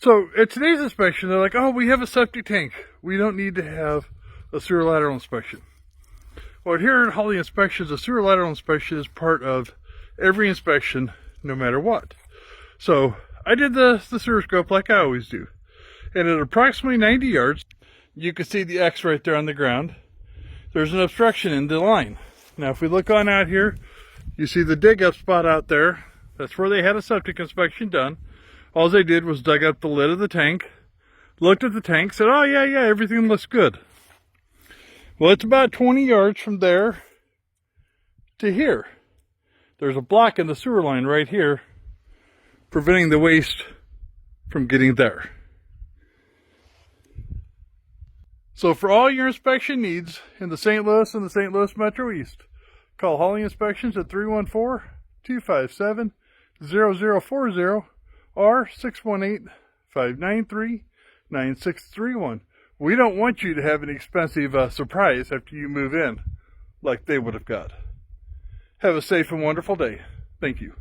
So at today's inspection, they're like, oh, we have a septic tank. We don't need to have a sewer lateral inspection. Well, here at Hawley Inspections, a sewer lateral inspection is part of every inspection, no matter what. So I did the sewer scope like I always do. And at approximately 90 yards, you can see the X right there on the ground. There's an obstruction in the line. Now, if we look on out here, you see the dig up spot out there. That's where they had a septic inspection done. All they did was dug up the lid of the tank, looked at the tank, said, oh yeah, everything looks good. Well, it's about 20 yards from there to here. There's a block in the sewer line right here, preventing the waste from getting there. So for all your inspection needs in the St. Louis and the St. Louis Metro East, call Hawley Inspections at 314-257-0040 or 618-593-9631. We don't want you to have an expensive surprise after you move in like they would have got. Have a safe and wonderful day. Thank you.